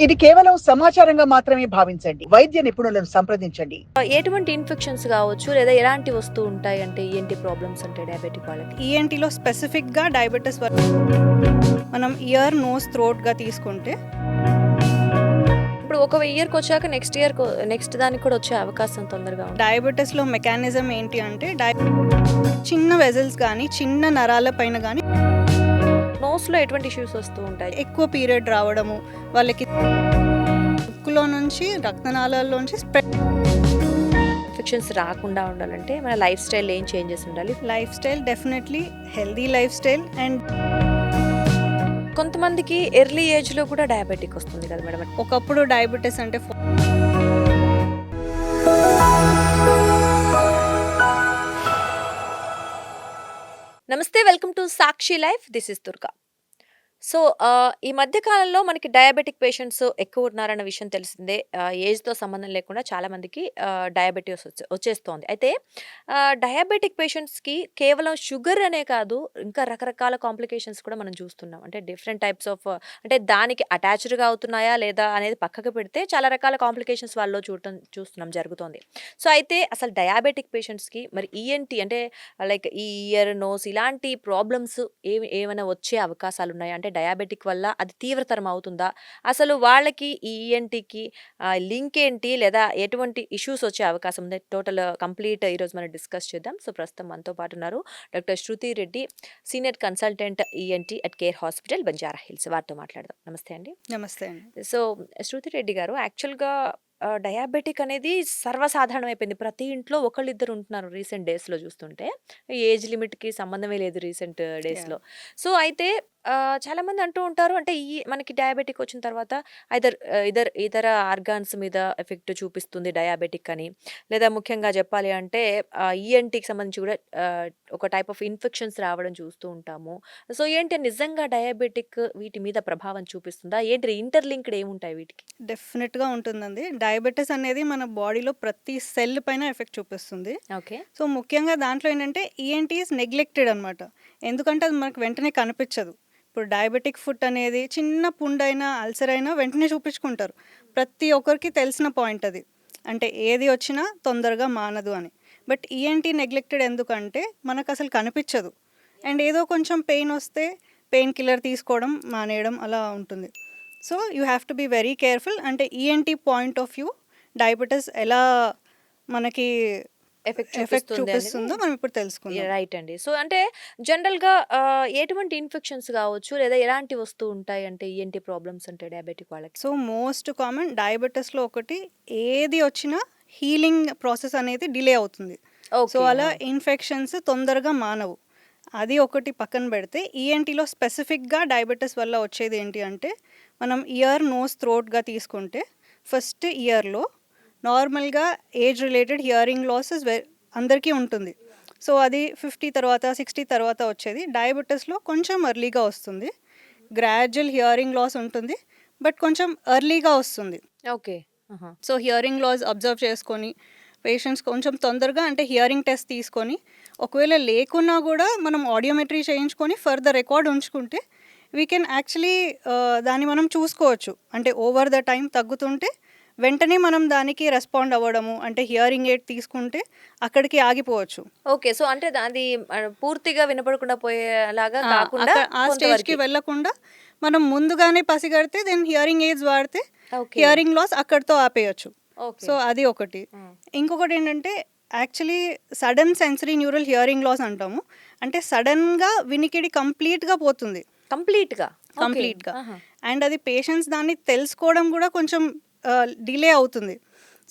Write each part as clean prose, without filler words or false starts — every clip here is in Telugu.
ఇది కేవలం సమాచారంగా మాత్రమే భావించండి. వైద్య నిపుణులను సంప్రదించండి. ఎటువంటి ఇన్ఫెక్షన్స్ కావచ్చు లేదా ఎలాంటి వస్తూ ఉంటాయి అంటే ఏంటి ప్రాబ్లమ్స్ ఉంటాయి డయాబెటిక్ వాళ్ళకి? ఈఎన్టీలో స్పెసిఫిక్గా డయాబెటీస్ మనం ఇయర్, నోస్, థ్రోట్గా తీసుకుంటే ఇప్పుడు ఒక ఇయర్కి వచ్చాక నెక్స్ట్ దానికి కూడా వచ్చే అవకాశం తొందరగా ఉంది. డయాబెటీస్లో మెకానిజం ఏంటి అంటే చిన్న వెజల్స్ కానీ చిన్న నరాల పైన కానీ నోస్లో ఎటువంటి ఇష్యూస్ వస్తూ ఉంటాయి? ఎక్కువ పీరియడ్ రావడము, వాళ్ళకి ముక్కులో నుంచి రక్తనాళాల్లోంచి స్ప్రెడ్. ఇన్ఫెక్షన్స్ రాకుండా ఉండాలంటే మన లైఫ్ స్టైల్ ఏం చేంజెస్ ఉండాలి? Life style definitely healthy life style. And కొంతమందికి ఎర్లీ ఏజ్లో కూడా డయాబెటిక్ వస్తుంది కదా మేడం? ఒకప్పుడు డయాబెటీస్ అంటే నమస్తే, welcome to Sakshi life. This is Durga. So ఈ మధ్య కాలంలో మనకి డయాబెటిక్ పేషెంట్స్ ఎక్కువ ఉన్నారన్న విషయం తెలిసిందే. ఏజ్తో సంబంధం లేకుండా చాలామందికి డయాబెటీస్ వచ్చేస్తోంది. అయితే డయాబెటిక్ పేషెంట్స్కి కేవలం షుగర్ అనే కాదు, ఇంకా రకరకాల కాంప్లికేషన్స్ కూడా మనం చూస్తున్నాం. అంటే డిఫరెంట్ టైప్స్ ఆఫ్, అంటే దానికి అటాచ్డ్గా అవుతున్నాయా లేదా అనేది పక్కకు పెడితే చాలా రకాల కాంప్లికేషన్స్ వాళ్ళలో చూస్తున్నాం జరుగుతోంది. సో అయితే అసలు డయాబెటిక్ పేషెంట్స్కి మరి ఈఎన్టీ అంటే లైక్ ఈ ఇయర్, నోస్ ఇలాంటి ప్రాబ్లమ్స్ ఏమైనా వచ్చే అవకాశాలు ఉన్నాయా? అంటే డయాబెటిక్ వల్ల అది తీవ్రతరం అవుతుందా? అసలు వాళ్ళకి ఈ ఈఎన్టీకి లింక్ ఏంటి, లేదా ఎటువంటి ఇష్యూస్ వచ్చే అవకాశం ఉంది? టోటల్ కంప్లీట్ ఈరోజు మనం డిస్కస్ చేద్దాం. సో ప్రస్తుతం మనతో పాటు ఉన్నారు doctor Shruti Reddy, senior consultant ENT at care hospital, Banjara hills. వారితో మాట్లాడదాం. నమస్తే అండి. నమస్తే అండి. సో శృతి రెడ్డి గారు, యాక్చువల్గా డయాబెటిక్ అనేది సర్వసాధారణం అయిపోయింది. ప్రతి ఇంట్లో ఒకళ్ళిద్దరు ఉంటున్నారు రీసెంట్ డేస్లో చూస్తుంటే. ఏజ్ లిమిట్కి సంబంధమే లేదు రీసెంట్ డేస్లో. సో అయితే చాలామంది అంటూ ఉంటారు, అంటే ఈ మనకి డయాబెటిక్ వచ్చిన తర్వాత ఇతర ఆర్గాన్స్ మీద ఎఫెక్ట్ చూపిస్తుంది డయాబెటిక్ అని, లేదా ముఖ్యంగా చెప్పాలి అంటే ఈఎన్టీకి సంబంధించి కూడా ఒక టైప్ ఆఫ్ ఇన్ఫెక్షన్స్ రావడం చూస్తూ ఉంటాము. సో ఏంటి, నిజంగా డయాబెటిక్ వీటి మీద ప్రభావం చూపిస్తుందా? ఏంటి ఇంటర్లింక్డ్ ఏముంటాయి వీటికి? డెఫినెట్గా ఉంటుందండి. డయాబెటీస్ అనేది మన బాడీలో ప్రతి సెల్ పైన ఎఫెక్ట్ చూపిస్తుంది. ఓకే. సో ముఖ్యంగా దాంట్లో ఏంటంటే ఈఎన్టీస్ నెగ్లెక్టెడ్ అనమాట. ఎందుకంటే అది మనకు వెంటనే కనిపించదు. ఇప్పుడు డయాబెటిక్ ఫుట్ అనేది చిన్న పుండైనా, అల్సర్ అయినా వెంటనే చూపించుకుంటారు. ప్రతి ఒక్కరికి తెలిసిన పాయింట్ అది. అంటే ఏది వచ్చినా తొందరగా మానదు అని. బట్ ఈఎన్టీ నెగ్లెక్టెడ్ ఎందుకంటే మనకు అసలు కనిపించదు. అండ్ ఏదో కొంచెం పెయిన్ వస్తే పెయిన్ కిల్లర్ తీసుకోవడం మానేయడం అలా ఉంటుంది. So you have to be very careful. అంటే ENT point of view diabetes ఎలా మనకి ఎఫెక్ట్ చూపిస్తుందో మనం ఇప్పుడు తెలుసుకుందాం. రైట్ అండి. సో అంటే జనరల్గా ఎటువంటి ఇన్ఫెక్షన్స్ కావచ్చు లేదా ఎలాంటి వస్తూ ఉంటాయి అంటే ఈఎన్టీ ప్రాబ్లమ్స్ అంటే డయాబెటిక్ వాళ్ళకి? సో మోస్ట్ కామన్ డయాబెటీస్లో ఒకటి, ఏది వచ్చినా హీలింగ్ ప్రాసెస్ అనేది డిలే అవుతుంది. సో అలా ఇన్ఫెక్షన్స్ తొందరగా మానవు. అది ఒకటి పక్కన పెడితే, ఈఎన్టీలో స్పెసిఫిక్గా డయాబెటీస్ వల్ల వచ్చేది ఏంటి అంటే, మనం ఇయర్, నోస్, థ్రోట్గా తీసుకుంటే ఫస్ట్ ఇయర్లో నార్మల్గా ఏజ్ రిలేటెడ్ హియరింగ్ లాసెస్ అందరికీ ఉంటుంది. సో అది 50 తర్వాత 60 తర్వాత వచ్చేది. డయాబెటీస్లో కొంచెం ఎర్లీగా వస్తుంది. గ్రాడ్యువల్ హియరింగ్ లాస్ ఉంటుంది, బట్ కొంచెం ఎర్లీగా వస్తుంది. Okay. So hearing loss observe చేసుకొని పేషెంట్స్ కొంచెం తొందరగా అంటే హియరింగ్ టెస్ట్ తీసుకొని, ఒకవేళ లేకున్నా కూడా మనం ఆడియోమెట్రీ చేయించుకొని ఫర్దర్ రికార్డ్ ఉంచుకుంటే వీ కెన్ యాక్చువల్లీ దాన్ని మనం చూసుకోవచ్చు. అంటే ఓవర్ ద టైం తగ్గుతుంటే వెంటనే మనం దానికి రెస్పాండ్ అవ్వడము, అంటే హియరింగ్ ఎయిడ్ తీసుకుంటే అక్కడికి ఆగిపోవచ్చు. ఓకే. సో అంటే అది పూర్తిగా వినపడకుండా పోయేలాగా కాకుండా ఆ స్టేజ్కి వెళ్ళకుండా మనం ముందుగానే పసిగడితే దెన్ హియరింగ్ ఎయిడ్స్ వాడితే హియరింగ్ లాస్ అక్కడితో ఆపేయచ్చు. సో అది ఒకటి. ఇంకొకటి ఏంటంటే, actually sudden sensory neural hearing loss అంటాము. అంటే సడన్గా వినికిడి కంప్లీట్గా పోతుంది. కంప్లీట్గా. అండ్ అది పేషెంట్స్ దాన్ని తెలుసుకోవడం కూడా కొంచెం డిలే అవుతుంది.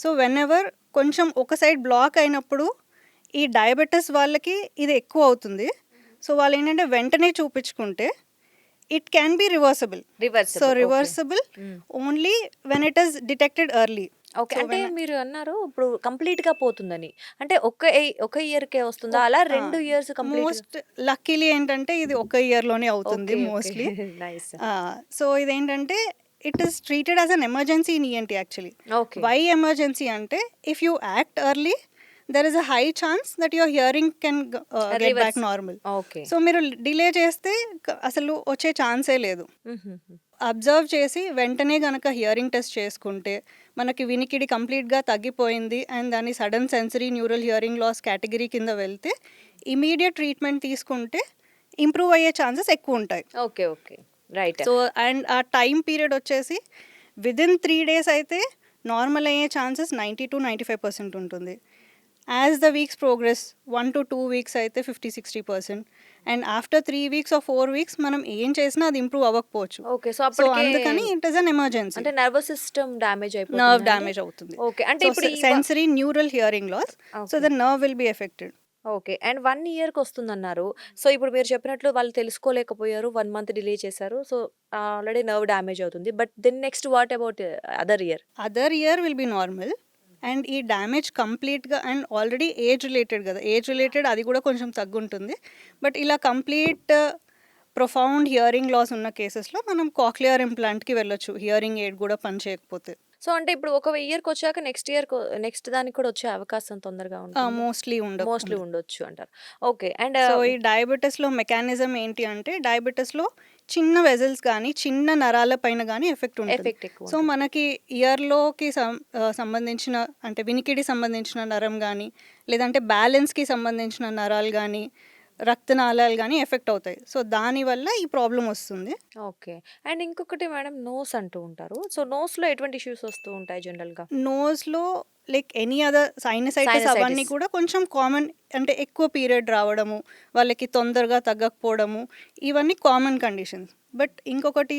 సో వెన్ ఎవర్ కొంచెం ఒక సైడ్ బ్లాక్ అయినప్పుడు ఈ డయాబెటీస్ వాళ్ళకి ఇది ఎక్కువ అవుతుంది. సో వాళ్ళు ఏంటంటే వెంటనే చూపించుకుంటే it can be reversible. So reversible only when it is detected early. Okay. అంటే మీరు అన్నారు ఇప్పుడు కంప్లీట్ గా పోతుందని, అంటే ఒక ఇయర్కే వస్తుందా అలా 2 ఇయర్స్ కంప్లీట్? మోస్ట్ లక్కీలీ ఏంటంటే ఇది ఒక ఇయర్లోనే అవుతుంది మోస్ట్లీ. సో ఇదేంటంటే it is treated as an emergency in ENT actually. Why emergency అంటే, if you act early there is a high chance that your hearing can get back normal. Okay. So మీరు డిలే చేస్తే అసలు వచ్చే ఛాన్సే లేదు. అబ్జర్వ్ చేసి వెంటనే గనక హియరింగ్ టెస్ట్ చేసుకుంటే మనకి వినికిడి కంప్లీట్గా తగ్గిపోయింది అండ్ దాని sudden sensory neural hearing loss category కింద వెళ్తే ఇమీడియట్ ట్రీట్మెంట్ తీసుకుంటే ఇంప్రూవ్ అయ్యే ఛాన్సెస్ ఎక్కువ ఉంటాయి. Okay okay right. So and ఆ టైం పీరియడ్ వచ్చేసి విదిన్ 3 days అయితే నార్మల్ అయ్యే ఛాన్సెస్ 90-95% ఉంటుంది. As the weeks progress 1 to 2 weeks అయితే 50-60%. And after 3 weeks or 4 weeks మనం ఏం చేసినా అది ఇంప్రూవ్ అవ్వకపోవచ్చు. ఓకే. సో సో అప్పటికే అందుకని ఇట్ ఇస్ అన్ ఎమర్జెన్సీ. అంటే నర్వస్ సిస్టమ్ డ్యామేజ్ నర్వ్ అయిపోతుంది. డ్యామేజ్ అవుతుంది. ఓకే. అంటే ఇప్పుడు sensory neural hearing loss. So the nerve will be affected. Okay. And 1 yearకి వస్తుందన్నారు. సో ఇప్పుడు మీరు చెప్పినట్లు వాళ్ళు తెలుసుకోలేకపోయారు. 1 month డిలే చేశారు. సో ఆల్రెడీ నర్వ్ డ్యామేజ్ అవుతుంది. But then next what about other year? Other year will be normal. And ఈ డ్యామేజ్ కంప్లీట్గా అండ్ ఆల్రెడీ ఏజ్ రిలేటెడ్ కదా, ఏజ్ రిలేటెడ్ అది కూడా కొంచెం తగ్గుంటుంది. బట్ ఇలా కంప్లీట్ ప్రొఫౌండ్ హియరింగ్ లాస్ ఉన్న కేసెస్లో మనం కాక్లియర్ ఇంప్లాంట్కి వెళ్ళొచ్చు, హియరింగ్ ఎయిడ్ కూడా పని చేయకపోతే. సో అంటే ఇప్పుడు ఒక ఇయర్కి వచ్చాక నెక్స్ట్ దానికి కూడా వచ్చే అవకాశం తొందరగా ఉంటుంది. మోస్ట్లీ ఉండొచ్చు అంటారు. ఓకే. అండ్ సో ఈ డయాబెటీస్లో మెకానిజం ఏంటి అంటే డయాబెటీస్లో చిన్న వెజల్స్ కానీ చిన్న నరాల పైన కానీ ఎఫెక్ట్ ఉంటుంది. ఎఫెక్ట్ ఎక్కువ సో మనకి ఇయర్లోకి సంబంధించిన అంటే వినికిడి సంబంధించిన నరం కానీ లేదంటే బ్యాలెన్స్కి సంబంధించిన నరాలు కానీ రక్తనాళాలు కానీ ఎఫెక్ట్ అవుతాయి. సో దానివల్ల ఈ ప్రాబ్లం వస్తుంది. ఓకే. అండ్ ఇంకొకటి మేడం నోస్ అంటూ ఉంటారు. సో నోస్లో ఎటువంటి ఇష్యూస్ వస్తూ ఉంటాయి జనరల్గా? నోస్లో లైక్ ఎనీ అదర్ సైనసైటిస్ అవన్నీ కూడా కొంచెం కామన్. అంటే ఎక్కువ పీరియడ్ రావడము, వాళ్ళకి తొందరగా తగ్గకపోవడము, ఇవన్నీ కామన్ కండిషన్స్. బట్ ఇంకొకటి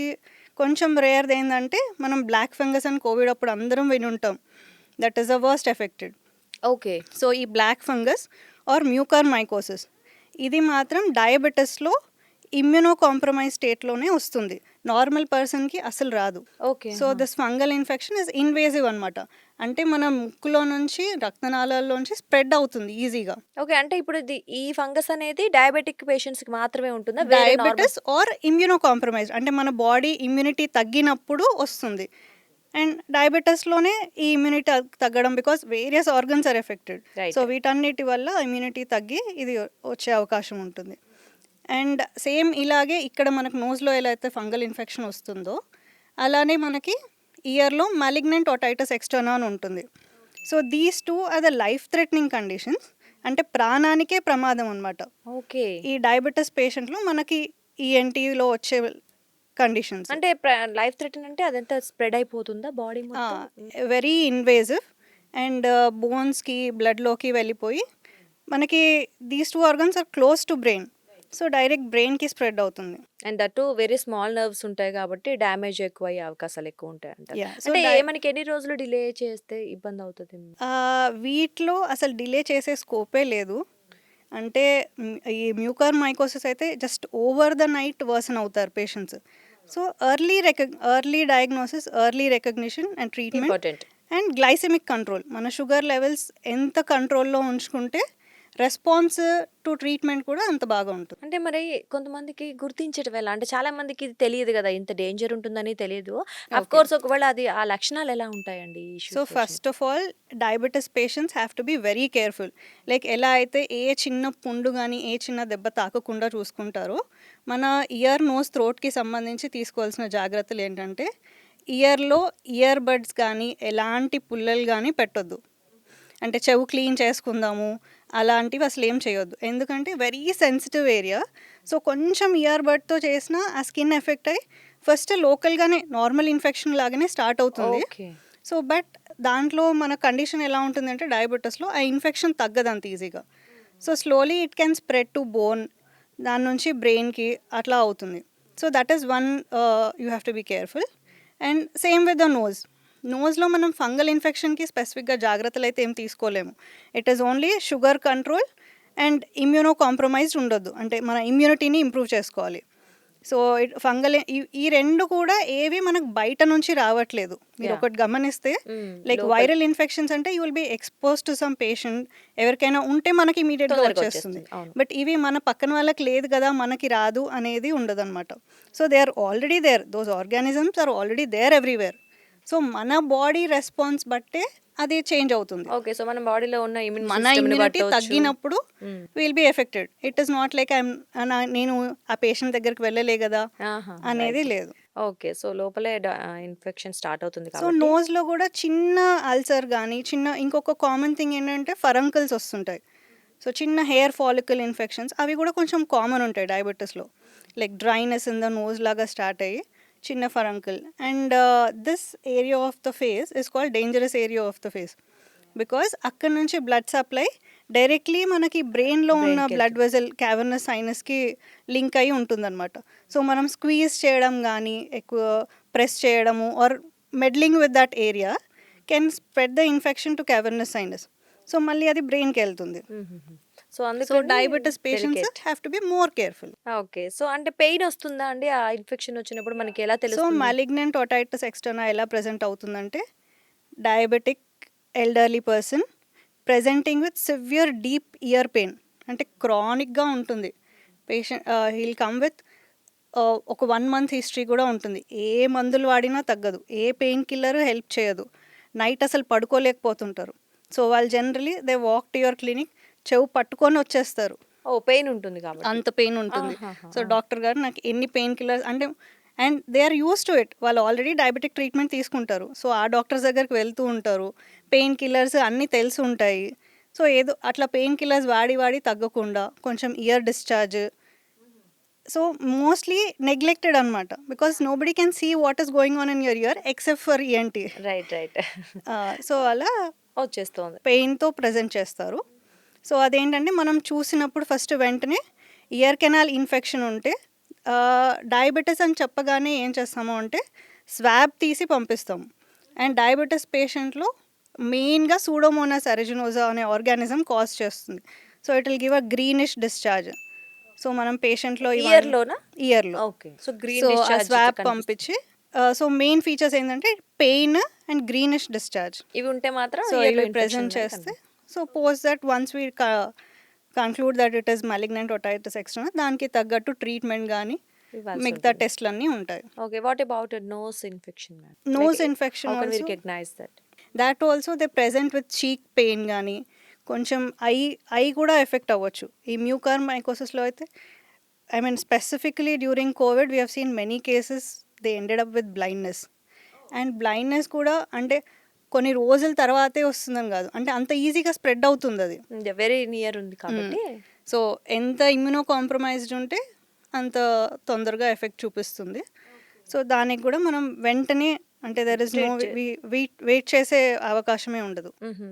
కొంచెం రేర్ది ఏంటంటే మనం బ్లాక్ ఫంగస్ అని కోవిడ్ అప్పుడు అందరం విని ఉంటాం. That is the worst affected. Okay. So ఈ black fungus or mucormycosis ఇది మాత్రం డయాబెటీస్లో ఇమ్యూనో కాంప్రమైజ్ స్టేట్లోనే వస్తుంది. నార్మల్ పర్సన్కి అసలు రాదు. Okay. So this fungal infection is invasive అనమాట. అంటే మన ముక్కులో నుంచి రక్తనాళాల్లోంచి స్ప్రెడ్ అవుతుంది ఈజీగా. ఓకే. అంటే ఇప్పుడు ఈ ఫంగస్ అనేది డయాబెటిక్ పేషెంట్స్కి మాత్రమే ఉంటుందా? డయాబెటీస్ ఆర్ ఇమ్యూనో కాంప్రమైజ్ అంటే మన బాడీ ఇమ్యూనిటీ తగ్గినప్పుడు వస్తుంది. అండ్ డయాబెటీస్లోనే ఈ ఇమ్యూనిటీ తగ్గడం because various organs are affected. Right. So వీటన్నిటి వల్ల ఇమ్యూనిటీ తగ్గి ఇది వచ్చే అవకాశం ఉంటుంది. అండ్ సేమ్ ఇలాగే ఇక్కడ మనకు నోస్లో ఎలా అయితే ఫంగల్ ఇన్ఫెక్షన్ వస్తుందో అలానే మనకి ఇయర్లో మాలిగ్నెంట్ ఓటైటిస్ ఎక్స్టర్నా అని ఉంటుంది. So these two are the life threatening conditions. అంటే ప్రాణానికే ప్రమాదం అనమాట. ఓకే. ఈ డయాబెటీస్ పేషెంట్లో మనకి ఈఎన్టీలో వచ్చే కండిషన్స్. అంటే లైఫ్ థ్రెటన్ అంటే అదంతా స్ప్రెడ్ అయిపోతుందా బాడీ మొత్తం? వెరీ ఇన్వేజివ్ అండ్ బోన్స్కి బ్లడ్లోకి వెళ్ళిపోయి మనకి these 2 organs are close to brain. So direct బ్రెయిన్కి స్ప్రెడ్ అవుతుంది. And that very small nerves ఉంటాయి కాబట్టి డ్యామేజ్ ఎక్కువ అయ్యే అవకాశాలు ఎక్కువ ఉంటాయి అంటారు. Yeah. So అంటే మనకి ఎన్ని రోజులు డిలే చేస్తే ఇబ్బంది అవుతుంది? వీటిలో అసలు డిలే చేసే స్కోపే లేదు. అంటే ఈ మ్యూకర్ మైకోసిస్ అయితే just over the night worsen అవుతారు patients. So early diagnosis, early recognition and treatment important. And glycemic control. మన షుగర్ లెవెల్స్ ఎంత కంట్రోల్లో ఉంచుకుంటే రెస్పాన్స్ టు ట్రీట్మెంట్ కూడా అంత బాగా ఉంటుంది. అంటే మరి కొంతమందికి గుర్తించడం ఎలా? అంటే చాలా మందికి ఇది తెలియదు కదా, ఇంత డేంజర్ ఉంటుందని తెలియదు. అఫ్ కోర్స్ ఒకవేళ అది ఆ లక్షణాలు ఎలా ఉంటాయండి? So first of all diabetes patients have to be very careful. Like ఎలా అయితే ఏ చిన్న పుండు కానీ ఏ చిన్న దెబ్బ తాకకుండా చూసుకుంటారో మన ఇయర్, నోస్, థ్రోట్కి సంబంధించి తీసుకోవాల్సిన జాగ్రత్తలు ఏంటంటే ఇయర్లో ఇయర్ బడ్స్ కానీ ఎలాంటి పుల్లలు కానీ పెట్టొద్దు. అంటే చెవు క్లీన్ చేసుకుందాము అలాంటివి అసలు ఏం చేయొద్దు. ఎందుకంటే వెరీ సెన్సిటివ్ ఏరియా. సో కొంచెం ఇయర్ బడ్తో చేసినా ఆ స్కిన్ ఎఫెక్ట్ అయ్యి ఫస్ట్ లోకల్గానే నార్మల్ ఇన్ఫెక్షన్ లాగానే స్టార్ట్ అవుతుంది. సో బట్ దాంట్లో మన కండిషన్ ఎలా ఉంటుందంటే డయాబెటీస్లో ఆ ఇన్ఫెక్షన్ తగ్గదు అంత ఈజీగా. So slowly it can spread to bone, దాని నుంచి బ్రెయిన్కి అట్లా అవుతుంది. So that is one you have to be careful. And same with the నోస్లో మనం ఫంగల్ ఇన్ఫెక్షన్కి స్పెసిఫిక్గా జాగ్రత్తలు అయితే ఏం తీసుకోలేము. It is only sugar control and immunocompromised ఉండొద్దు. అంటే మన ఇమ్యూనిటీని ఇంప్రూవ్ చేసుకోవాలి. సో ఫంగల్ ఈ రెండు కూడా ఏవి మనకు బయట నుంచి రావట్లేదు. మీరు ఒకటి గమనిస్తే లైక్ వైరల్ ఇన్ఫెక్షన్స్ అంటే you will be expose to some patient, ఎవరికైనా ఉంటే మనకి ఇమీడియట్గా వచ్చేస్తుంది. బట్ ఇవి మన పక్కన వాళ్ళకి లేదు కదా మనకి రాదు అనేది ఉండదు అనమాట. So they are already there, those organisms are already there everywhere. So మన బాడీ రెస్పాన్స్ బట్టే అది చేంజ్ అవుతుంది. ఓకే. సో మన బాడీలో ఉన్న మన ఇమ్యూనిటీ తగ్గినప్పుడు will be affected. It is not like నేను ఆ పేషెంట్ దగ్గరికి వెళ్ళలే కదా అనేది లేదు. ఓకే. సో, లోపలే ఇన్ఫెక్షన్ స్టార్ట్ అవుతుంది సో కాబట్టి నోస్‌లో గూడా చిన్న అల్సర్ గానీ, ఇంకొక కామన్ థింగ్ ఏంటంటే ఫరంకిల్స్ ఒస్తుంటాయి. సో చిన్న హెయిర్ ఫాలికల్ ఇన్ఫెక్షన్స్ అవి గూడా కొంచెం కామన్ ఉంటాయి డయాబెటిస్‌లో. Like dryness in the nose లాగా స్టార్ట్ అయ్యి చిన్న furuncle. And this area of the face is called dangerous area of the face. Because అక్కడి నుంచి బ్లడ్ సప్లై డైరెక్ట్లీ మనకి బ్రెయిన్‌లో ఉన్న బ్రెయిన్‌కెళ్తుంది. బ్లడ్ వెసల్ క్యావర్నస్ సైనస్‌కి లింక్ అయ్యి ఉంటుందన్నమాట. సో మనం స్క్వీజ్ చేయడం గానీ, ఎక్కువ ప్రెస్ చేయడము or meddling with that area can spread the infection to cavernous sinus. So మళ్ళీ అది బ్రెయిన్‌కెళ్తుంది. హుహుహు. సో, సో అందుకని diabetes patients delicate. Have to be more careful. Okay. So, అంటే పెయిన్ ఒస్తుందా అండి? ఆ ఇన్ఫెక్షన్ వచ్చినప్పుడు మనకి ఎలా సో తెలుస్తుంది? మాలిగ్నెంట్ ఓటైటిస్ ఎక్స్టర్నా ఎలా ప్రెజెంట్ అవుతుందంటే, diabetic elderly person presenting with severe deep ear pain, అంటే క్రానిక్‌గా ఉంటుంది. పేషెంట్ హీల్ కమ్ విత్ ఒక 1 మంత్ హిస్టరీ కూడా ఉంటుంది. ఏ మందులు వాడినా తగ్గదు. ఏ పెయిన్ కిల్లర్ హెల్ప్ చేయదు. నైట్ అసలు పడుకోలేకపోతుంటారు. సో వాళ్ళు generally they walk to your clinic, చెవు పట్టుకొని వచ్చేస్తారు. ఓహ్! పెయిన్ ఉంటుంది కాబట్టి. అంత పెయిన్ ఉంటుంది. ఆహాహా! సో డాక్టర్ గారు నాకు ఎన్ని పెయిన్ కిల్లర్స్ అంటే, and they are use to it. వాళ్ళు ఆల్రెడీ డయాబెటిక్ ట్రీట్మెంట్ తీసుకుంటారు. సో ఆ డాక్టర్స్ దగ్గరికి వెళ్తూ ఉంటారు. పెయిన్ కిల్లర్స్ అన్నీ తెలిసి ఉంటాయి. సో ఏదో అట్లా పెయిన్ కిల్లర్స్ వాడి వాడి తగ్గకుండా కొంచెం ear discharge. So mostly neglected అనమాట. Because nobody can see what is going on in your ear except for ENT. Right. Right. So అలా వచ్చేస్తోంది. పెయిన్‌తో ప్రెజెంట్ చేస్తారు. సో అదేంటంటే మనం చూసినప్పుడు ఫస్ట్ వెంటనే ఇయర్ కెనాల్ ఇన్ఫెక్షన్ ఉంటే డయాబెటిస్ అని చెప్పగానే ఏం చేస్తాము అంటే స్వాబ్ తీసి పంపిస్తాము. అండ్ డయాబెటిస్ పేషెంట్‌లో మెయిన్‌గా సూడోమోనాస్ అరెజినోసా అనే ఆర్గానిజం కాజ్ చేస్తుంది. So it will give a greenish discharge. So మనం పేషెంట్‌లో ఇయర్‌లోనా? ఇయర్‌లో ఓకే. సో, గ్రీన్ సో ఆ డిశ్చార్జ్ స్వాబ్ కనిపిస్తుంది. పంపించి సో మెయిన్ ఫీచర్స్ ఏంటంటే పెయిన్ అండ్ గ్రీనిష్ డిశ్చార్జ్. ఇవి ఉంటే మాత్రం సో ఇయర్‌లో ఇవి ప్రెజెంట్ చేస్తే, so post that once we conclude that it is malignant otitis externa, దానికి తగ్గట్టు ట్రీట్మెంట్ కానీ ఇవ్వాల్సి మిగతా ఉంటుంది. టెస్ట్‌లన్నీ ఉంటాయి. Okay. What about nose infection ma'am? Nose like infection how can we also, recognize that? That also they present with cheek pain కానీ, కొంచెం ఐ కూడా ఎఫెక్ట్ అవ్వచ్చు. ఈ మ్యూకార్ మైకోసిస్లో అయితే I mean specifically during Covid we have seen many cases they ended up with blindness. And blindness కూడా అంటే కొన్ని రోజుల తర్వాతే వస్తుందని కాదు, అంటే అంత ఈజీగా స్ప్రెడ్ అవుతుంది అది. వెరీ నియర్ ఉంది కాబట్టి. సో ఎంత ఇమ్యూనో కాంప్రమైజ్డ్ ఉంటే అంత తొందరగా ఎఫెక్ట్ చూపిస్తుంది. సో దానికి కూడా మనం వెంటనే అంటే దెర్ ఇస్ నో వెయిట్ చేసే అవకాశమే ఉండదు.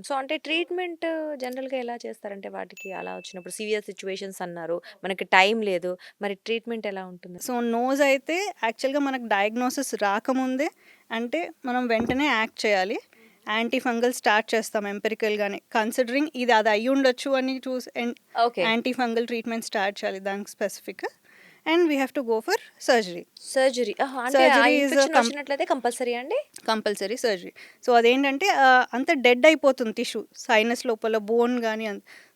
సో, అంటే ట్రీట్మెంట్ జనరల్‌గా ఎలా చేస్తారంటే వాటికి అలా వచ్చినప్పుడు సివియర్ సిట్యుయేషన్స్ అన్నారు. మనకి టైం లేదు. మరి ట్రీట్మెంట్ ఎలా ఉంటుంది? సో నోస్ అయితే యాక్చువల్గా మనకు డయాగ్నోసిస్ రాకముందే అంటే మనం వెంటనే యాక్ట్ చేయాలి. యాంటీ ఫంగల్ స్టార్ట్ చేస్తాం ఎంపెరికల్గానే, కన్సిడరింగ్ ఇది అది అయ్యి ఉండొచ్చు అని చూసి okay. Anti fungal treatment start చేయాలి దానికి specific. And we have to go for surgery. Surgery. అంటే ఆ Surgery is a ఇన్ఫెక్షన్ వచ్చినట్లయితే కంపల్సరీ అండి? Compulsory surgery. సో అదేంటంటే అంత డెడ్ అయిపోతుంది టిష్యూ, సైనస్ లోపల బోన్ కానీ.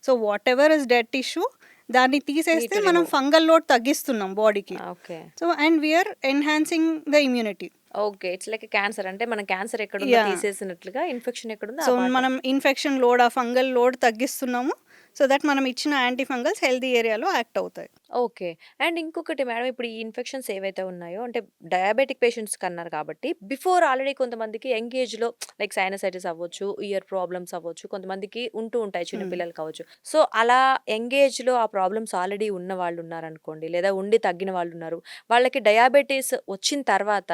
So whatever is dead tissue దాన్ని తీసేస్తే to మనం remove. ఫంగల్ లోడ్ తగ్గిస్తున్నాం బాడీకి. Okay. So and we are enhancing the immunity. Okay. It's like cancer. అంటే మన క్యాన్సర్ ఎక్కడుందో Yeah. తీసేసినట్లుగా ఇన్ఫెక్షన్ ఎక్కడుందో సో ఆ part. మనం ఇన్ఫెక్షన్ లోడ్, ఆ ఫంగల్ లోడ్ తగ్గిస్తున్నాము. సో దట్ మనం ఇచ్చిన యాంటీ ఫంగల్స్ హెల్తీ ఏరియాలో యాక్ట్ అవుతాయి. ఓకే. అండ్ ఇంకొకటి మేడం, ఇప్పుడు ఈ ఇన్ఫెక్షన్స్ ఏవైతే ఉన్నాయో అంటే డయాబెటిక్ పేషెంట్స్‌కి అన్నారు కాబట్టి బిఫోర్ ఆల్రెడీ కొంతమందికి యంగ్ ఏజ్‌లో లైక్ సైనసైటిస్ అవ్వచ్చు, ఇయర్ ప్రాబ్లమ్స్ అవ్వచ్చు, కొంతమందికి ఉంటూ ఉంటాయి చిన్న పిల్లలకి అవ్వచ్చు. సో అలా యంగ్ ఏజ్‌లో ఆ ప్రాబ్లమ్స్ ఆల్రెడీ ఉన్న వాళ్ళు ఉన్నారనుకోండి, లేదా ఉండి తగ్గిన వాళ్ళు ఉన్నారు. వాళ్ళకి డయాబెటిస్ వచ్చిన తర్వాత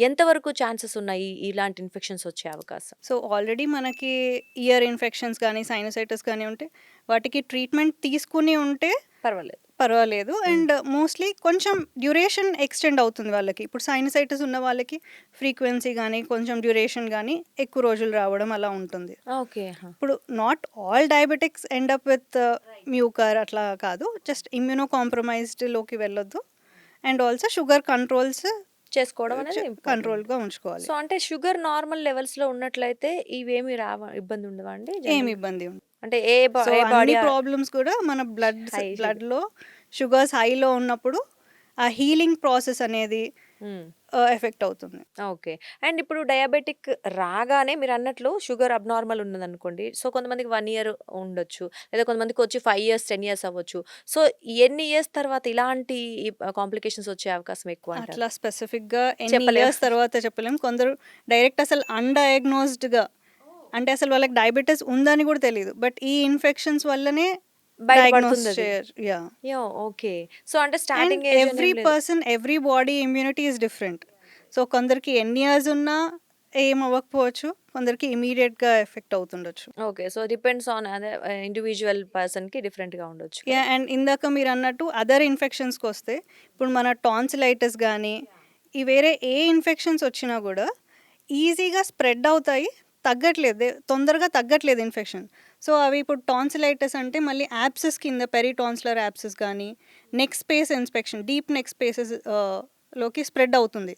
ఎంతవరకు ఛాన్సెస్ ఉన్నాయి ఇలాంటి ఇన్ఫెక్షన్స్ వచ్చే అవకాశం? సో ఆల్రెడీ మనకి ఇయర్ ఇన్ఫెక్షన్స్ కానీ సైనసైటిస్ కానీ ఉంటే వాటికి ట్రీట్మెంట్ తీసుకుని ఉంటే పర్వాలేదు. పర్వాలేదు. అండ్ మోస్ట్లీ కొంచెం డ్యూరేషన్ ఎక్స్టెండ్ అవుతుంది వాళ్ళకి. ఇప్పుడు సైనసైటిస్ ఉన్న వాళ్ళకి ఫ్రీక్వెన్సీ కానీ కొంచెం డ్యూరేషన్ కానీ ఎక్కువ రోజులు రావడం అలా ఉంటుంది. ఓకే. ఇప్పుడు not all diabetics end up with Mucor అట్లా కాదు, జస్ట్ ఇమ్యూనో కాంప్రమైజ్డ్లోకి వెళ్ళొద్దు. అండ్ ఆల్సో షుగర్ కంట్రోల్స్ చేసుకోవడం అనేది important. కంట్రోల్గా ఉంచుకోవాలి. సో అంటే షుగర్ నార్మల్ లెవెల్స్‌లో ఉన్నట్లయితే ఇవేమి ఇబ్బంది ఉండవా అండి? ఏమి ఇబ్బంది ఉండదు. అంటే ఏ సో బాడీ అన్ని ప్రాబ్లమ్స్ కూడా మన High sugar. బ్లడ్లో షుగర్స్ హైలో ఉన్నప్పుడు ఆ హీలింగ్ ప్రాసెస్ అనేది ఎఫెక్ట్ అవుతుంది. ఓకే. అండ్ ఇప్పుడు డయాబెటిక్ రాగానే మీరన్నట్లు షుగర్ అబ్నార్మల్ ఉన్నదనుకోండి. సో, కొంతమందికి 1 ఇయర్ ఉండొచ్చు. లేదా కొంతమందికొచ్చి 5 ఇయర్స్, 10 ఇయర్స్ అవ్వచ్చు. సో, ఎన్ని ఇయర్స్ తర్వాత ఇలాంటి కాంప్లికేషన్స్ వచ్చే అవకాశం ఎక్కువంటారు? అట్లా స్పెసిఫిక్‌గా ఎన్ని చెప్పలేం. ఇయర్స్ తర్వాత చెప్పలేం. కొందరు డైరెక్ట్ అసలు అన్‌డయాగ్నోస్డ్‌గా అంటే అసలు వాళ్ళకి డయాబెటిస్ ఉందని కూడా తెలీదు. బట్ ఈ ఇన్ఫెక్షన్స్ వల్లనే డయాగ్నోస్ బయటపడుతుందది. చేయరు. యాహ్! యాహ్! ఓకే. సో, అంటే అండ్ స్టార్టింగ్ ఏజ్ ఎవ్రీ అనేం లేదు. Person, every body immunity is different. So, కొందరికి ఎన్ని ఇయర్స్ ఉన్నా ఏం అవ్వకపోవచ్చు. కొందరికి ఇమ్మీడియేట్‌గా ఎఫెక్ట్ అవుతుండొచ్చు. ఓకే. సో, డిపెండ్స్ ఆన్ అదే ఇండివిడ్యువల్ పర్సన్‌కి డిఫరెంట్‌గా ఉండొచ్చు కదా! యాహ్! అండ్ ఇందాక మీరన్నట్టు అదర్ ఇన్ఫెక్షన్స్‌కొస్తే ఇప్పుడు మన టాన్సిలైటిస్ గానీ, ఈ వేరే ఏ ఇన్ఫెక్షన్స్ వచ్చినా గూడా ఈజీగా స్ప్రెడ్ అవుతాయి. తొందరగా తగ్గట్లేదు ఇన్ఫెక్షన్. సో, అవి ఇప్పుడు టాన్సిలైటిస్ అంటే మళ్ళీ యాబ్సెస్ కింద పెరిటాన్సిలర్ యాబ్సెస్ గానీ, neck space infection, deep neck spaces లోకి స్ప్రెడ్ అవుతుంది.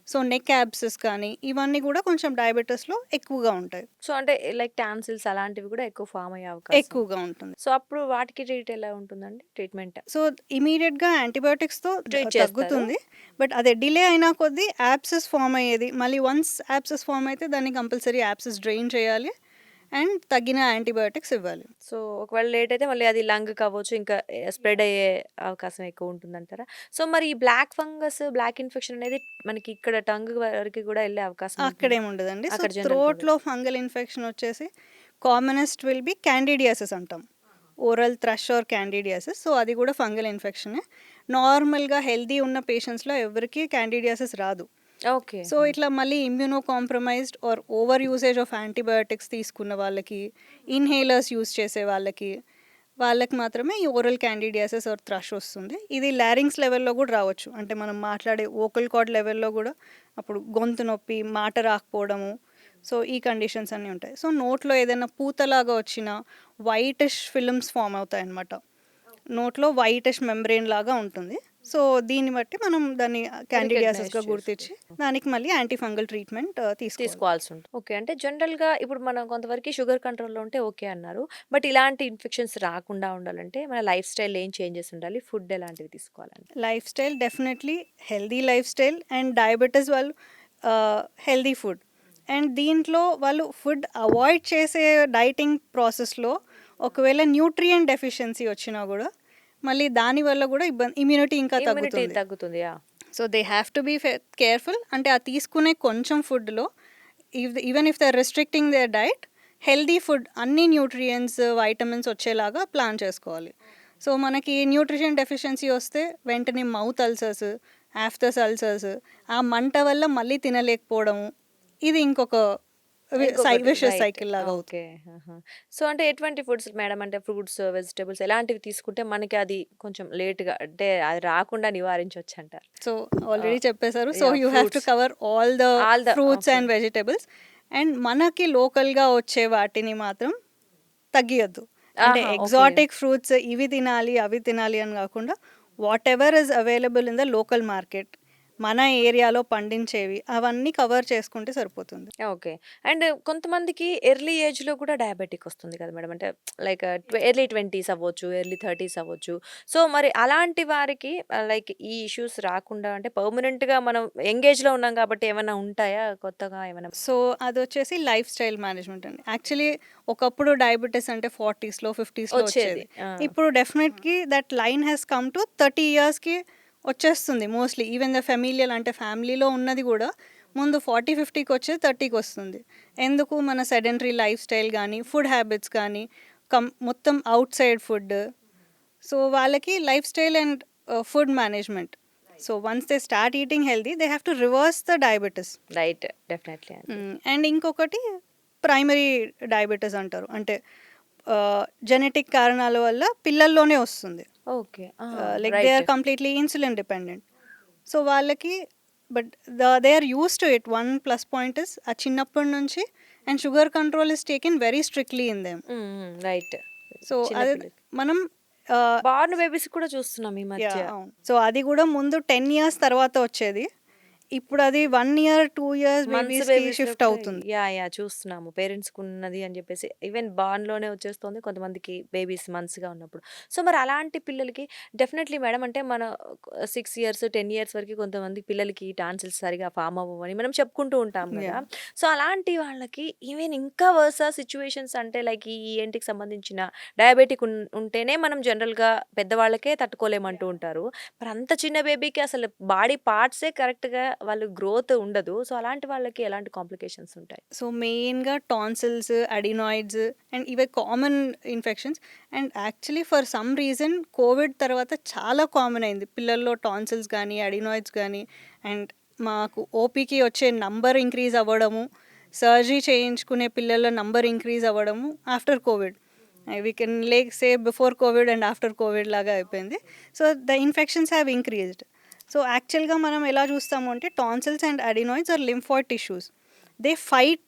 సో, నెక్ యాబ్సెస్ కానీ ఇవన్నీ గూడా కొంచెం డయాబెటిస్‌లో ఎక్కువగా ఉంటాయి. సో, అంటే లైక్ టాన్సిల్స్ అలాంటివి కూడా ఎక్కువ ఫార్మ్ అయ్యే అవకాశం. ఎక్కువగా ఉంటుంది. సో, అప్పుడు వాటికి ట్రీట్ ఎలా ఉంటుందండి? ట్రీట్మెంట్ సో, ఇమ్మీడియేట్‌గా యాంటీబయోటిక్స్‌తో ట్రీట్ చేస్తారు. తగ్గుతుంది. బట్ అదే డిలే అయినా కొద్దీ యాబ్సెస్ ఫార్మ్ అయ్యేది. మళ్ళీ వన్స్ యాబ్సెస్ ఫార్మ్ అయితే దాన్ని కంపల్సరీ యాబ్సెస్ డ్రైన్ చేయాలి. అండ్ తగ్గిన యాంటీబయోటిక్స్ ఇవ్వాలి. సో, ఒకవేళ లేట్ అయితే మళ్ళీ అది లంగ్‌కి అవ్వచ్చు. ఇంకా స్ప్రెడ్ అయ్యే అవకాశం ఎక్కువ ఉంటుందంటారా? సో, మరి ఈ బ్లాక్ ఫంగస్, బ్లాక్ ఇన్ఫెక్షన్ అనేది మనకి ఇక్కడ టంగ్ వరకు కూడా ఎళ్ళే అవకాశం ఉంటుందా? అక్కడేముండదండి. సో, అక్కడ జనరల్‌గా థ్రోట్‌లో ఫంగల్ ఇన్ఫెక్షన్ వచ్చేసి కామనెస్ట్ విల్ బి క్యాండిడియాసిస్ అంటాం. Oral thrush or candidiasis. So, అది కూడా ఫంగల్ ఇన్ఫెక్షనే. నార్మల్‌గా హెల్తీ ఉన్న పేషెంట్స్‌లో ఎవరికీ క్యాండిడియాసిస్ రాదు. ఓకే. సో, ఇట్లా మళ్ళీ immunocompromised or over usage of antibiotics తీసుకున్న వాళ్ళకి, ఇన్హేలర్స్ యూజ్ చేసే వాళ్ళకి మాత్రమే ఈ ఓరల్ క్యాండిడియాసిస్ ఆర్ థ్రష్ వస్తుంది. ఇది లారింగ్స్ లెవెల్‌లో కూడా రావచ్చు. అంటే మనం మాట్లాడే వోకల్ కార్డ్ లెవెల్‌లో కూడా అప్పుడు గొంతు నొప్పి, మాట రాకపోవడము. సో, ఈ కండిషన్స్ అన్నీ ఉంటాయి. సో, నోట్లో ఏదైనా పూతలాగా వచ్చినా వైటిష్ ఫిల్మ్స్ ఫార్మ్ అవుతాయన్నమాట. నోట్లో వైటిష్ మెంబ్రేన్ లాగా ఉంటుంది. సో, దీన్ని బట్టి మనం దాన్ని క్యాండిడియాసిస్‌గా గుర్తించి దానికి మళ్ళీ యాంటీ ఫంగల్ ట్రీట్మెంట్ తీసుకోవాలి. తీసుకోవాల్సి ఉంటుంది. ఓకే. అంటే జనరల్‌గా ఇప్పుడు మనం కొంతవరకు షుగర్ కంట్రోల్‌లో ఉంటే ఓకే అన్నారు. బట్ ఇలాంటి ఇన్ఫెక్షన్స్ రాకుండా ఉండాలంటే మన లైఫ్ స్టైల్ ఏం చేంజెస్ ఉండాలి? ఫుడ్ ఎలాంటివి తీసుకోవాలండి? Life style definitely healthy life style and diabetes వాళ్ళు హెల్తీ ఫుడ్. అండ్ దీంట్లో వాళ్ళు ఫుడ్ అవాయిడ్ చేసే డైటింగ్ ప్రాసెస్‌లో ఒకవేళ న్యూట్రియంట్ డెఫిషియన్సీ వచ్చినా కూడా మళ్ళీ దానివల్ల కూడా ఇమ్యూనిటీ ఇంకా ఇమ్యూనిటీ తగ్గుతుంది. తగ్గుతుంది. Yeah! So, they have to be careful. అంటే ఆ తీసుకునే కొంచెం ఫుడ్‌లో even if they are restricting their diet, healthy food అన్ని న్యూట్రియంట్స్, వైటమిన్స్ వచ్చేలాగా ప్లాన్ చేసుకోవాలి. సో, మనకి న్యూట్రిషన్ డెఫిషియన్సీ వస్తే వెంటనే మౌత్ అల్సర్స్, ఆఫ్థస్ అల్సర్స్, ఆ మంట వల్ల మళ్ళీ తినలేకపోవడము, ఇది ఇంకొక విషియస్ రైట్. సైకిల్ లాగా అవుతుంది. ఓకే. ఆహా! సో, అంటే ఎటువంటి ఫుడ్స్ మేడం? అంటే ఫ్రూట్స్, వెజిటబుల్స్ ఎలాంటివి తీసుకుంటే మనకి అది కొంచెం లేట్‌గా అంటే అది రాకుండా నివారించొచ్చంటారు? సో, ఆల్రెడీ చెప్పేశారు. So, yeah! You have to fruits. Cover all the all the fruits okay. And vegetables. And మనకి లోకల్‌గా వచ్చే వాటిని మాత్రం తగ్గియద్దు. అంటే ఆహా! ఓకే. ఎగ్జాటిక్ ఫ్రూట్స్ ఇవి తినాలి, అవి తినాలి అని కాకుండా what ever is available in the local market, మన ఏరియాలో పండించేవి అవన్నీ కవర్ చేసుకుంటే సరిపోతుంది. ఓకే. అండ్ కొంతమందికి ఎర్లీ ఏజ్‌లో కూడా డయాబెటిక్ వస్తుంది కదా మేడం. అంటే లైక్ ఎర్లీ 20స్ అవ్వచ్చు, ఎర్లీ 30స్ అవ్వచ్చు. సో, మరి అలాంటి వారికి లైక్ ఈ ఇష్యూస్ రాకుండా అంటే పర్మనెంట్‌గా మనం యంగ్ ఏజ్‌లో ఉన్నాం కాబట్టి ఏమైనా ఉంటాయా కొత్తగా ఏమైనా? సో, అదొచ్చేసి లైఫ్ స్టైల్ మేనేజ్మెంట్ అండి. యాక్చువల్లీ ఒకప్పుడు డయాబెటిస్ అంటే 40స్‌లో, 50స్‌లో వచ్చేది. వచ్చేది. ఆ! ఇప్పుడు definitely that line has come to 30 ఇయర్స్‌కి వచ్చేస్తుంది మోస్ట్లీ. ఈవెన్ ద ఫెమిలియల్ అంటే ఫ్యామిలీలో ఉన్నది కూడా ముందు 40, 50కి వచ్చేది 30కి వస్తుంది. ఎందుకు? మన సెడెంటరీ లైఫ్ స్టైల్ కానీ, ఫుడ్ హ్యాబిట్స్ కానీ, మొత్తం అవుట్ సైడ్ ఫుడ్. సో, వాళ్ళకి lifestyle and food management. So, once they start eating healthy they have to reverse the diabetes. Right. Definitely అండి. అండ్ ఇంకొకటి ప్రైమరీ డయాబెటిస్ అంటారు. అంటే జెనెటిక్ కారణాల వల్ల పిల్లల్లోనే వస్తుంది. ఓకే. ఆ! Like they right. Or completely insulin dependent. So, వాళ్ళకి but they are used to it. One plus point is ఆ చిన్నప్పటి నుంచి and sugar control is taken very strictly in them. Right. So, చిన్న అదే పిల్లలకి. మనం బార్న్ బేబీస్ కూడా చూస్తున్నాం ఈ మధ్య. అవును. సో, అది కూడా ముందు 10 ఇయర్స్ తర్వాత వచ్చేది. ఇప్పుడు అది 1 ఇయర్ 2 ఇయర్స్ మంత్స్ బేబీస్కి బేబీస్‌లో షిఫ్ట్ కూడా అవుతుంది. చూస్తున్నాము. పేరెంట్స్‌కి ఉన్నది అని చెప్పేసి ఈవెన్ బార్న్‌లోనే వచ్చేస్తుంది. కొంతమందికి బేబీస్ మంత్స్‌గా ఉన్నప్పుడు. సో, మరి అలాంటి పిల్లలకి డెఫినెట్‌లీ మేడం అంటే మన 6 ఇయర్స్, 10 ఇయర్స్ వరకు కొంతమంది పిల్లలకి టాన్సిల్స్ సరిగ్గా ఫార్మ్ అవ్వవని మనం చెప్పుకుంటూ ఉంటాం గదా! యాహ్! సో, అలాంటి వాళ్ళకి ఈవెన్ ఇంకా వర్సా సిట్యుయేషన్స్ అంటే లైక్ ఈ ఈఎన్‌టికి సంబంధించిన డయాబెటిక్ ఉంటేనే మనం జనరల్‌గా పెద్దవాళ్ళకే తట్టుకోలేమంటూ ఉంటారు. మరి అంత చిన్న బేబీకి అసలు బాడీ పార్ట్సే కరెక్ట్‌గా వాళ్ళు గ్రోత్ ఉండదు. సో, అలాంటి వాళ్ళకి ఎలాంటి కాంప్లికేషన్స్ ఉంటాయి? సో, మెయిన్‌గా టాన్సిల్స్, అడినాయిడ్స్ అండ్ ఇవే common infections. And actually for some reason Covid తర్వాత చాలా కామన్ అయింది. పిల్లల్లో టాన్సిల్స్ గానీ, అడినాయిడ్స్ గానీ అండ్ మాకు ఓపీకి వచ్చే నంబర్ ఇంక్రీజ్ అవ్వడము, సర్జరీ చేయించుకునే పిల్లల నంబర్ ఇంక్రీజ్ అవ్వడము after Covid. We can say before Covid and after Covid లాగా అయిపోయింది. So, the infections have increased. సో, యాక్చువల్‌గా మనం ఎలా చూస్తాము అంటే tonsils and adenoids are lymphoid tissues. They fight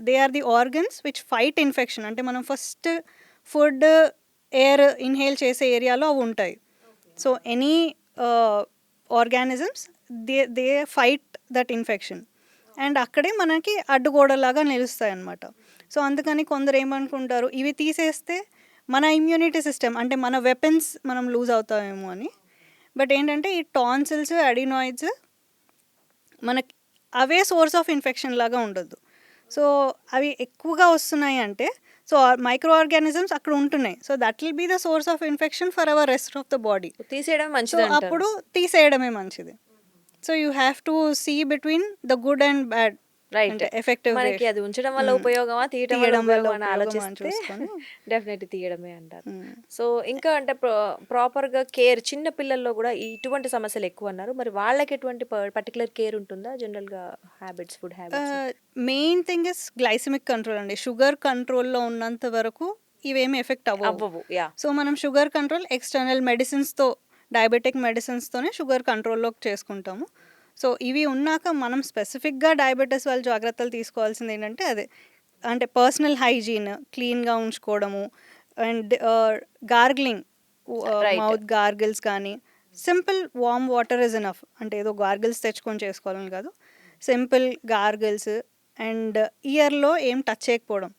they are the organs which fight infection. అంటే మనం ఫస్ట్ ఫుడ్, ఎయిర్ ఇన్హేల్ చేసే ఏరియాలో అవి ఉంటాయి. So any organisms they fight that infection and అక్కడే మనకి అడ్డుగోడలాగా నిలుస్తాయి అన్నమాట. సో అందుకని కొందరు ఏమనుకుంటారు ఇవి తీసేస్తే మన ఇమ్యూనిటీ సిస్టమ్ అంటే మన వెపన్స్ మనం లూజ్ అవుతామేమో అని. బట్ ఏంటంటే ఈ టాన్సిల్స్, అడినాయిడ్స్ మనకి అవే సోర్స్ ఆఫ్ ఇన్ఫెక్షన్ లాగా ఉండదు. సో అవి ఎక్కువగా వస్తున్నాయి అంటే సో మైక్రో ఆర్గానిజమ్స్ అక్కడ ఉంటున్నాయి. So that will be the source of infection for our rest of the body. తీసేయడం సో మంచిదంటారు. అప్పుడు తీసేయడమే మంచిది. So you have to see between the good and bad right. అంటే ఎఫెక్టివ్ మనకి అది ఉంచడం వల్ల ఉపయోగమా? తీయటం వల్ల తీయడం వల్ల ఉపయోగమా అని ఉపయోగం అని ఆలోచిస్తే చూసుకొని డెఫినెట్‌లీ తీయడమే అంటారు. మ్మ్. సో, ఇంకా అంటే ప్రాపర్‌గా కేర్ చిన్న పిల్లల్లో గూడా ఇటువంటి సమస్యలు ఎక్కువన్నారు. మరి వాళ్ళకి ఎటువంటి పర్టిక్యులర్ కేర్ ఉంటుందా? జనరల్‌గా habits, food habits? Main thing is glycemic control అండి. షుగర్ కంట్రోల్లో ఉన్నంత వరకు ఇవేమి ఎఫెక్ట్ అవ్వవు. అవ్వవు. యాహ్! సో మనం షుగర్ కంట్రోల్ ఎక్స్టర్నల్ మెడిసిన్స్తో, డయాబెటిక్ మెడిసిన్స్తోనే షుగర్ కంట్రోల్లోకి చేసుకుంటాము. సో ఇవి ఉన్నాక మనం స్పెసిఫిక్గా డయాబెటీస్ వాళ్ళు జాగ్రత్తలు తీసుకోవాల్సింది ఏంటంటే అదే అంటే పర్సనల్ హైజీన్, క్లీన్గా ఉంచుకోవడము and gargling, right. Mouth gargles కానీ simple warm water is enough. అంటే ఏదో గార్గిల్స్ తెచ్చుకొని చేసుకోవాలని కాదు, సింపుల్ గార్గిల్స్ అండ్ ఇయర్లో ఏం టచ్ చేయకపోవడం.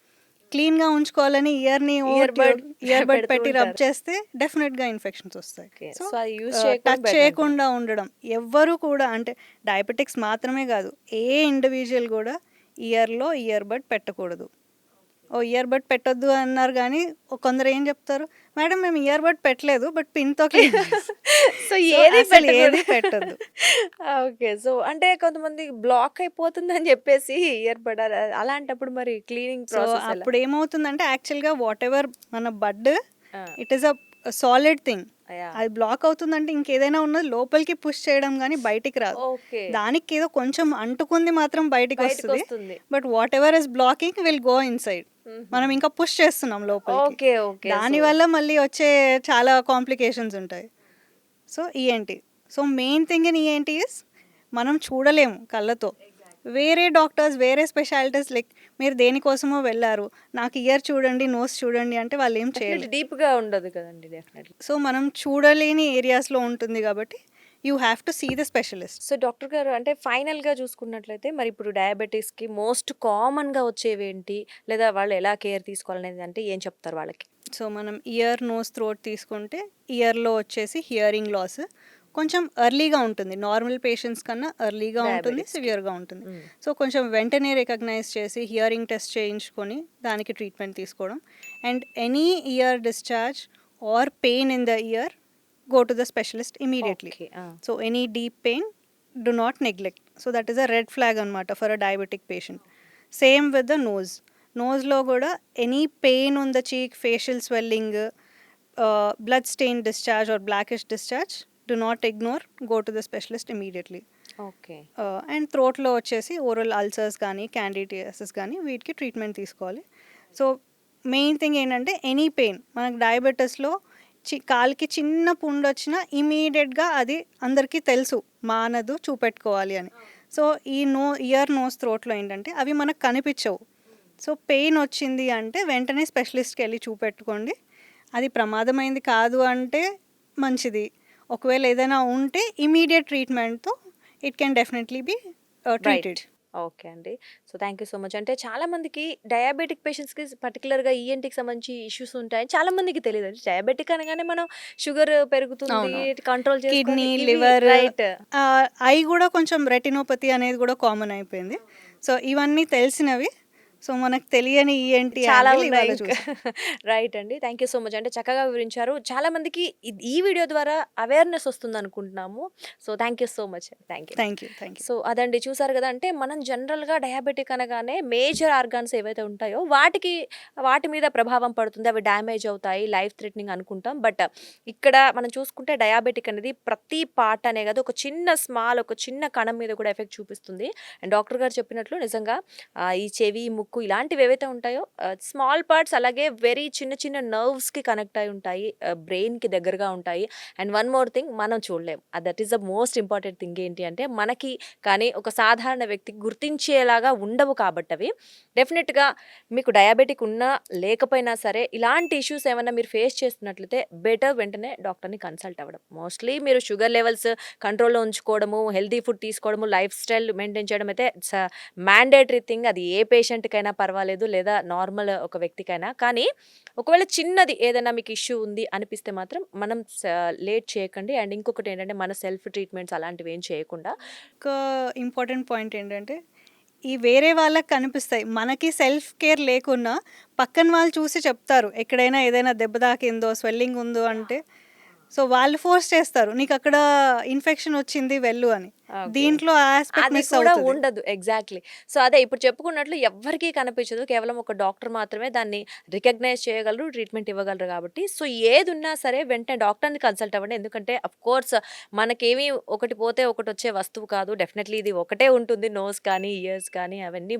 క్లీన్గా ఉంచుకోవాలని ఇయర్ని Earbud ఇయర్బడ్ పెడుతూ పెట్టి రబ్ ఉంటారు. చేస్తే డెఫినెట్గా ఇన్ఫెక్షన్స్ వస్తాయి. ఓకే. సో సో, అది యూజ్ చేయకుండా టచ్ బెటర్ అంటారు. చేయకుండా ఉండడం. ఎవ్వరు కూడా అంటే డయాబెటిక్స్ మాత్రమే కాదు, ఏ ఇండివిజువల్ కూడా ఇయర్లో ఇయర్బడ్ పెట్టకూడదు. ఓ ఇయర్బడ్ పెట్టొద్దు అన్నారు కానీ కొందరు ఏం చెప్తారు, మేడం మేము ఇయర్బడ్ పెట్టలేదు బట్ పిన్తో క్లీన్ సో, ఏది ఏది పెట్టొద్దు. ఓకే. సో, అంటే కొంతమంది బ్లాక్ అయిపోతుందని చెప్పేసి ఇయర్‌బడ్ అలాంటప్పుడు మరి క్లీనింగ్ సో ప్రాసెస్ ఎలా? అప్పుడు ఏమవుతుందంటే యాక్చువల్గా వాట్ ఎవర్ మన బడ్ ఆ! It is a solid thing. Yeah! అది బ్లాక్ అవుతుందంటే ఇంకేదైనా ఉన్నది లోపలికి పుష్ చేయడం కానీ బయటికి రాదు. ఓకే. దానికి ఏదో కొంచెం అంటుకుంది మాత్రం బయటికి వస్తుంది. బయటకొస్తుంది. But whatever is blocking will go inside. హుహు. మనం ఇంకా పుష్ చేస్తున్నాం లోపలికి. ఓకే. ఓకే. సో, దానివల్ల మళ్ళీ వచ్చే చాలా కాంప్లికేషన్స్ ఉంటాయి. So ENT. So main thing in ENT is మనం చూడలేము కళ్ళతో. వేరే డాక్టర్స్, వేరే స్పెషాలిటీస్ లైక్ మీరు దేనికోసమో వెళ్ళారు, నాకు ఇయర్ చూడండి, నోస్ చూడండి అంటే వాళ్ళు ఏం చేయలేరు. డెఫినెట్‌లీ డీప్‌గా ఉండదు కదండీ! డెఫినెట్‌లీ. సో మనం చూడలేని ఏరియాస్లో ఉంటుంది కాబట్టి you have to see the specialist. So, doctor గారు అంటే ఫైనల్‌గా చూసుకున్నట్లయితే మరి ఇప్పుడు డయాబెటిస్‌కి మోస్ట్ కామన్‌గా వచ్చేవేంటి? లేదా వాళ్ళు ఎలా కేర్ తీసుకోవాలనేది అంటే ఏం చెప్తారు వాళ్ళకి? సో మనం ఇయర్, నోస్, థ్రోట్ తీసుకుంటే ఇయర్లో వచ్చేసి హియరింగ్ లాస్ కొంచెం ఎర్లీగా ఉంటుంది. నార్మల్ పేషెంట్స్ కన్నా ఎర్లీగా ఉంటుంది, డయాబెటిక్స్‌కి. సివియర్గా ఉంటుంది. హ్మ్. సో కొంచెం వెంటనే రికగ్నైజ్ చేసి హియరింగ్ టెస్ట్ చేయించుకొని దానికి ట్రీట్మెంట్ తీసుకోవడం. And any ear discharge or pain in the ear, go to the specialist immediately. Okay. ఆ! So any deep pain do not neglect. So that is a red flag అనమాట for a diabetic patient. Same with the nose. నోస్లో కూడా any pain on the cheek, facial swelling, blood stain discharge or blackish discharge, do not ignore, go to the specialist immediately. Okay. And థ్రోట్లో వచ్చేసి ఓరల్ అల్సర్స్ కానీ, క్యాండిడియాసిస్ కానీ వీటికి ట్రీట్మెంట్ తీసుకోవాలి. సో మెయిన్ థింగ్ ఏంటంటే ఎనీ పెయిన్, మనకు డయాబెటీస్లో కాలికి చిన్న పుండు వచ్చినా ఇమీడియట్గా అది అందరికీ తెలుసు, మానదు, చూపెట్టుకోవాలి అని. సో ఈ ఇయర్, నోస్, థ్రోట్లో ఏంటంటే అవి మనకు కనిపించవు. సో పెయిన్ వచ్చింది అంటే వెంటనే స్పెషలిస్ట్కి వెళ్ళి చూపెట్టుకోండి. అది ప్రమాదమైంది కాదు అంటే మంచిది. ఒకవేళ ఏదైనా ఉంటే ఇమీడియట్ ట్రీట్మెంట్తో it can definitely be treated. Okay అండి. So, thank you so much. అంటే చాలా మందికి డయాబెటిక్ పేషెంట్స్‌కి పర్టిక్యులర్‌గా ఈఎన్‌టీకి సంబంధించి ఇష్యూస్ ఉంటాయని చాలా మందికి తెలీదండి. డయాబెటిక్ అనగానే మనం షుగర్ పెరుగుతుంది, అవును. కంట్రోల్ చేసుకోవాలి కిడ్నీ, ఇవి లివర్, రైట్. ఐ కూడా కొంచెం రెటినోపతి అనేది కూడా కామన్ అయిపోయింది. సో ఇవన్నీ తెలిసినవి. సో మనకు తెలియని ఏంటి చాలా యాంగిల్ ఉన్నాయి ఇవాళ ఇంకా. చూసాం. రైట్ అండి. Thank you so much. అంటే చక్కగా వివరించారు. చాలా మందికి ఈ వీడియో ద్వారా అవేర్‌నెస్ వస్తుందనుకుంటున్నాము. So, thank you so much. Thank you. Thank you. Thank you. So, అదండి చూసారు గదా! అంటే మనం జనరల్‌గా డయాబెటిక్ అనగానే మేజర్ ఆర్గాన్స్ ఏవైతే ఉంటాయో వాటి మీద ప్రభావం పడుతుంది. అవి డ్యామేజ్ అవుతాయి. లైఫ్ థ్రెటనింగ్ అనుకుంటాం. బట్ ఇక్కడ మనం చూసుకుంటే డయాబెటిక్ అనేది ప్రతి పార్ట్ అనే కాదు, ఒక చిన్న కణం మీద కూడా ఎఫెక్ట్ చూపిస్తుంది. అండ్ డాక్టర్ గారు చెప్పినట్లు నిజంగా ఈ చెవి, ముక్కు ఇలాంటివి ఏవైతే ఉంటాయో స్మాల్ పార్ట్స్ అలాగే వెరీ చిన్న నర్వ్స్‌కి కనెక్ట్ అయి ఉంటాయి. బ్రెయిన్‌కి దగ్గరగా ఉంటాయి. అండ్ వన్ మోర్ థింగ్, మనం చూడలేం. That is the most important thing ఏంటి అంటే మనకి కానీ ఒక సాధారణ వ్యక్తికి గుర్తించేలాగా ఉండవు కాబట్టి అవి. డెఫినెట్‌గా మీకు డయాబెటిక్ ఉన్నా లేకపోయినా సరే ఇలాంటి ఇష్యూస్ ఏమన్నా మీరు ఫేస్ చేస్తున్నట్లయితే బెటర్ వెంటనే డాక్టర్‌ని కన్సల్ట్ అవ్వడం. మోస్ట్‌లీ మీరు షుగర్ లెవెల్స్ కంట్రోల్‌లో ఉంచుకోవడము, హెల్తీ ఫుడ్ తీసుకోవడము, లైఫ్ స్టైల్ మెయింటైన్ చేయడం అయితే ఇట్స్ మ్యాండేటరీ థింగ్. అది ఏ పేషెంట్‌కైనా పర్వాలేదు, లేదా నార్మల్ ఒక వ్యక్తికైనా. కానీ ఒకవేళ చిన్నది ఏదైనా మీకు ఇష్యూ ఉంది అనిపిస్తే మాత్రం మనం లేట్ చేయకండి. అండ్ ఇంకొకటి ఏంటంటే మన సెల్ఫ్ ట్రీట్మెంట్స్ అలాంటివి ఏం చేయకుండా ఒక ఇంపార్టెంట్ పాయింట్ ఏంటంటే ఈ వేరే వాళ్ళకి కనిపిస్తాయి. మనకి సెల్ఫ్ కేర్ లేకున్నా పక్కన వాళ్ళు చూసి చెప్తారు. ఎక్కడైనా ఏదైనా దెబ్బ తాకిందో, స్వెల్లింగ్ ఉందో అంటే సో వాళ్ళు ఫోర్స్ చేస్తారు. నీకు అక్కడ ఇన్ఫెక్షన్ వచ్చింది వెళ్ళు అని. ఓకే. దీంట్లో ఆ ఆస్పెక్ట్ అది మిస్ కూడా అవుతది. ఉండదు. ఎగ్జాక్ట్‌లీ. సో, అదే ఇప్పుడు చెప్పుకున్నట్లు ఎవ్వరికీ కనిపించదు. కేవలం ఒక డాక్టర్ మాత్రమే దాన్ని రికగ్నైజ్ చేయగలరు, ట్రీట్మెంట్ ఇవ్వగలరు కాబట్టి. సో, ఏదున్నా సరే వెంటనే డాక్టర్‌ని కన్సల్ట్ అవ్వండి. ఎందుకంటే ఆఫ్‌కోర్స్ మనకేమి ఒకటి పోతే ఒకటొచ్చే వస్తువు కాదు. డెఫినెట్‌లీ ఇది ఒకటే ఉంటుంది. నోస్ కానీ, ఇయర్స్ కానీ అవన్నీ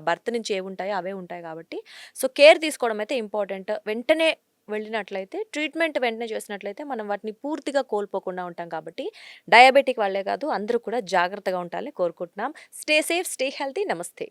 బర్త్ నుంచి ఏవుంటాయో అవే ఉంటాయి కాబట్టి. సో, కేర్ తీసుకోవడం అయితే ఇంపార్టెంట్. వెంటనే వెళ్ళినట్లయితే ట్రీట్మెంట్ వెంటనే చేసినట్లయితే మనం వాటిని పూర్తిగా కోల్పోకుండా ఉంటాం కాబట్టి డయాబెటిక్ వాళ్ళే కాదు అందరూ కూడా జాగ్రత్తగా ఉండాలని కోరుకుంటున్నాం. Stay safe, stay healthy. నమస్తే.